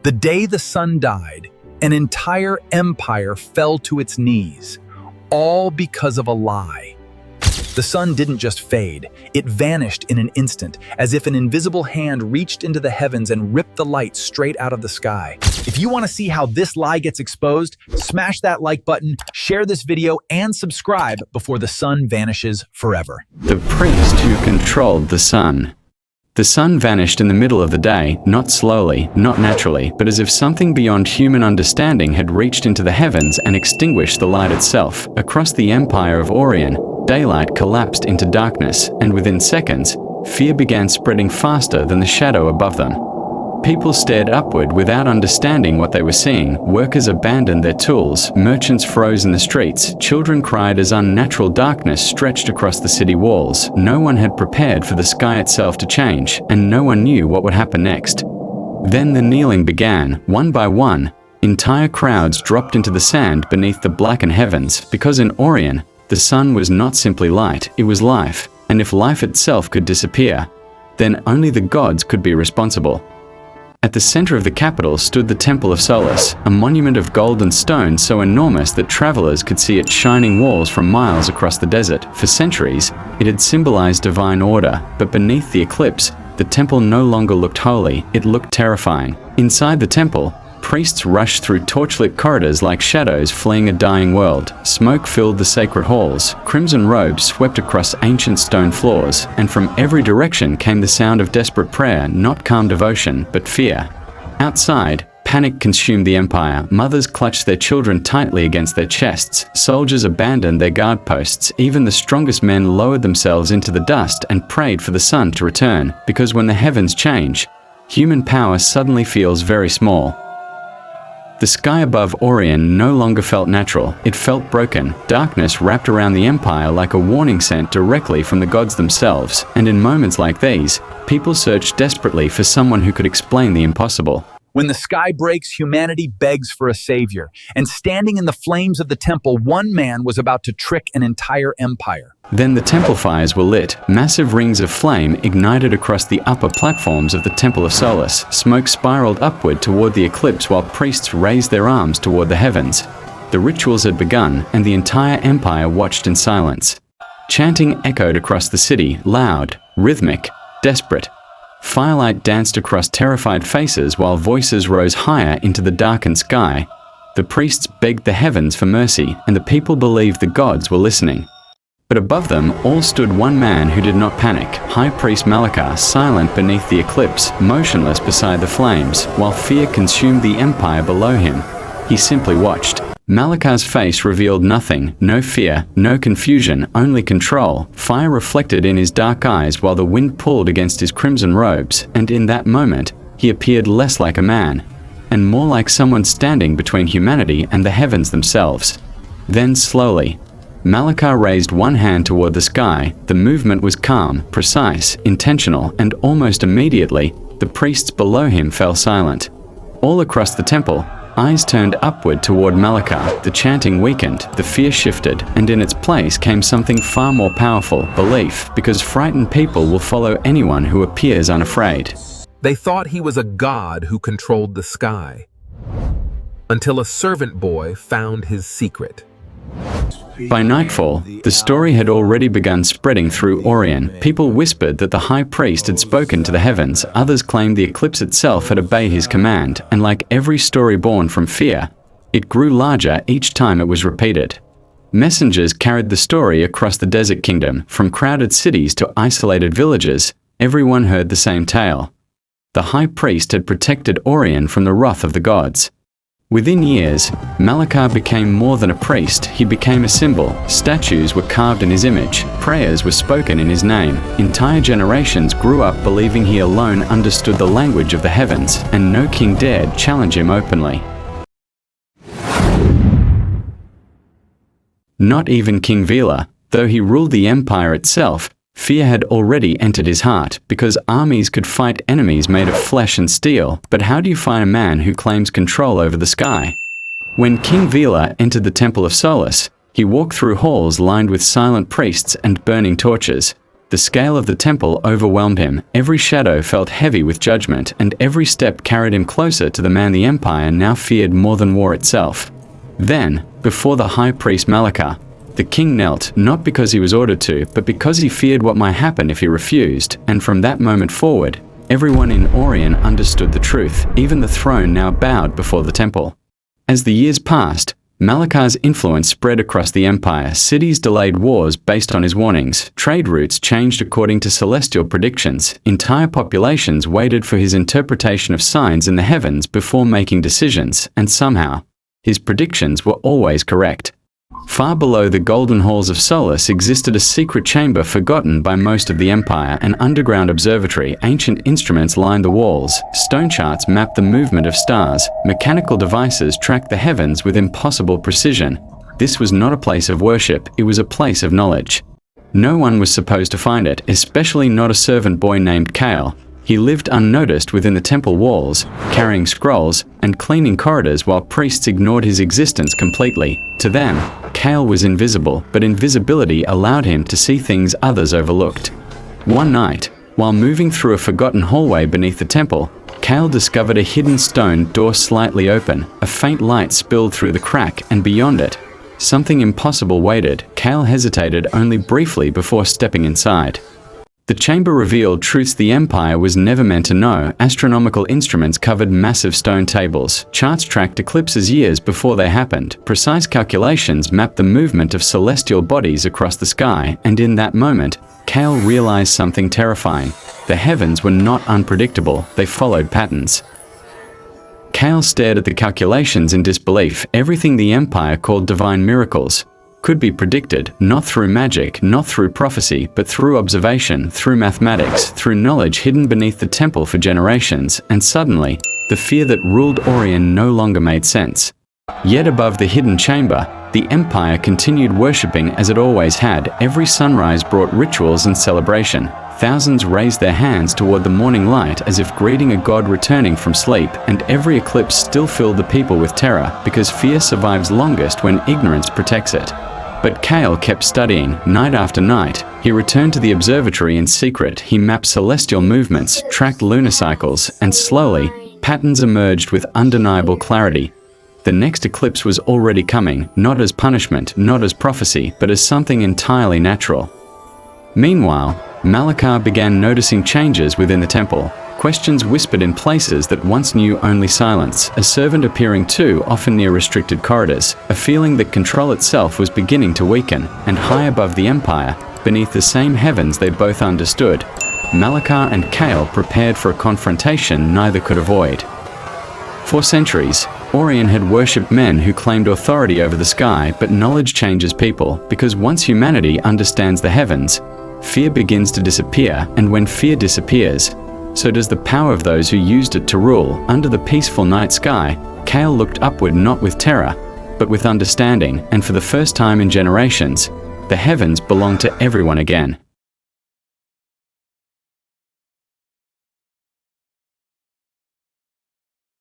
The day the sun died, an entire empire fell to its knees, all because of a lie. The sun didn't just fade, it vanished in an instant, as if an invisible hand reached into the heavens and ripped the light straight out of the sky. If you want to see how this lie gets exposed, smash that like button, share this video, and subscribe before the sun vanishes forever. The priest who controlled the sun. The sun vanished in the middle of the day, not slowly, not naturally, but as if something beyond human understanding had reached into the heavens and extinguished the light itself. Across the Empire of Orian, daylight collapsed into darkness, and within seconds, fear began spreading faster than the shadow above them. People stared upward without understanding what they were seeing. Workers abandoned their tools, merchants froze in the streets, children cried as unnatural darkness stretched across the city walls. No one had prepared for the sky itself to change, and no one knew what would happen next. Then the kneeling began, one by one. Entire crowds dropped into the sand beneath the blackened heavens, because in Orian, the sun was not simply light, it was life, and if life itself could disappear, then only the gods could be responsible. At the center of the capital stood the Temple of Solace, a monument of gold and stone so enormous that travelers could see its shining walls from miles across the desert. For centuries, it had symbolized divine order, but beneath the eclipse, the temple no longer looked holy, it looked terrifying. Inside the temple, priests rushed through torchlit corridors like shadows fleeing a dying world. Smoke filled the sacred halls, crimson robes swept across ancient stone floors, and from every direction came the sound of desperate prayer, not calm devotion, but fear. Outside, panic consumed the empire. Mothers clutched their children tightly against their chests. Soldiers abandoned their guard posts. Even the strongest men lowered themselves into the dust and prayed for the sun to return, because when the heavens change, human power suddenly feels very small. The sky above Orian no longer felt natural, it felt broken. Darkness wrapped around the empire like a warning sent directly from the gods themselves, and in moments like these, people searched desperately for someone who could explain the impossible. When the sky breaks, humanity begs for a savior, and standing in the flames of the temple, one man was about to trick an entire empire. Then the temple fires were lit. Massive rings of flame ignited across the upper platforms of the Temple of Solace. Smoke spiraled upward toward the eclipse while priests raised their arms toward the heavens. The rituals had begun, and the entire empire watched in silence. Chanting echoed across the city, loud, rhythmic, desperate. Firelight danced across terrified faces while voices rose higher into the darkened sky. The priests begged the heavens for mercy, and the people believed the gods were listening. But above them all stood one man who did not panic, High Priest Malachar, silent beneath the eclipse, motionless beside the flames, while fear consumed the empire below him. He simply watched. Malachar's face revealed nothing, no fear, no confusion, only control. Fire reflected in his dark eyes while the wind pulled against his crimson robes, and in that moment, he appeared less like a man, and more like someone standing between humanity and the heavens themselves. Then slowly, Malachar raised one hand toward the sky. The movement was calm, precise, intentional, and almost immediately, the priests below him fell silent. All across the temple, eyes turned upward toward Malachar. The chanting weakened, the fear shifted, and in its place came something far more powerful, belief, because frightened people will follow anyone who appears unafraid. They thought he was a god who controlled the sky, until a servant boy found his secret. By nightfall, the story had already begun spreading through Orian. People whispered that the high priest had spoken to the heavens, others claimed the eclipse itself had obeyed his command, and like every story born from fear, it grew larger each time it was repeated. Messengers carried the story across the desert kingdom, from crowded cities to isolated villages. Everyone heard the same tale. The high priest had protected Orian from the wrath of the gods. Within years, Malachar became more than a priest. He became a symbol. Statues were carved in his image. Prayers were spoken in his name. Entire generations grew up believing he alone understood the language of the heavens, and no king dared challenge him openly. Not even King Vila, though he ruled the empire itself. Fear had already entered his heart, because armies could fight enemies made of flesh and steel. But how do you fight a man who claims control over the sky? When King Vila entered the Temple of Solace, he walked through halls lined with silent priests and burning torches. The scale of the temple overwhelmed him, every shadow felt heavy with judgment, and every step carried him closer to the man the Empire now feared more than war itself. Then, before the high priest Malachar, the king knelt, not because he was ordered to, but because he feared what might happen if he refused, and from that moment forward, everyone in Orian understood the truth, even the throne now bowed before the temple. As the years passed, Malachar's influence spread across the empire. Cities delayed wars based on his warnings, trade routes changed according to celestial predictions, entire populations waited for his interpretation of signs in the heavens before making decisions, and somehow, his predictions were always correct. Far below the golden halls of Solace existed a secret chamber forgotten by most of the Empire, an underground observatory. Ancient instruments lined the walls, stone charts mapped the movement of stars, mechanical devices tracked the heavens with impossible precision. This was not a place of worship, it was a place of knowledge. No one was supposed to find it, especially not a servant boy named Kale. He lived unnoticed within the temple walls, carrying scrolls and cleaning corridors while priests ignored his existence completely. To them, Kale was invisible, but invisibility allowed him to see things others overlooked. One night, while moving through a forgotten hallway beneath the temple, Kale discovered a hidden stone door slightly open. A faint light spilled through the crack, and beyond it, something impossible waited. Kale hesitated only briefly before stepping inside. The chamber revealed truths the Empire was never meant to know. Astronomical instruments covered massive stone tables. Charts tracked eclipses years before they happened. Precise calculations mapped the movement of celestial bodies across the sky, and in that moment, Kale realized something terrifying. The heavens were not unpredictable, they followed patterns. Kale stared at the calculations in disbelief. Everything the Empire called divine miracles could be predicted, not through magic, not through prophecy, but through observation, through mathematics, through knowledge hidden beneath the temple for generations, and suddenly, the fear that ruled Orian no longer made sense. Yet above the hidden chamber, the Empire continued worshipping as it always had. Every sunrise brought rituals and celebration. Thousands raised their hands toward the morning light as if greeting a god returning from sleep, and every eclipse still filled the people with terror, because fear survives longest when ignorance protects it. But Kale kept studying, night after night. He returned to the observatory in secret. He mapped celestial movements, tracked lunar cycles, and slowly, patterns emerged with undeniable clarity. The next eclipse was already coming, not as punishment, not as prophecy, but as something entirely natural. Meanwhile, Malachar began noticing changes within the temple. Questions whispered in places that once knew only silence, a servant appearing too often near restricted corridors, a feeling that control itself was beginning to weaken, and high above the Empire, beneath the same heavens they both understood, Malachar and Kale prepared for a confrontation neither could avoid. For centuries, Orian had worshipped men who claimed authority over the sky, but knowledge changes people, because once humanity understands the heavens, fear begins to disappear, and when fear disappears, so does the power of those who used it to rule. Under the peaceful night sky, Kale looked upward not with terror, but with understanding, and for the first time in generations, the heavens belonged to everyone again.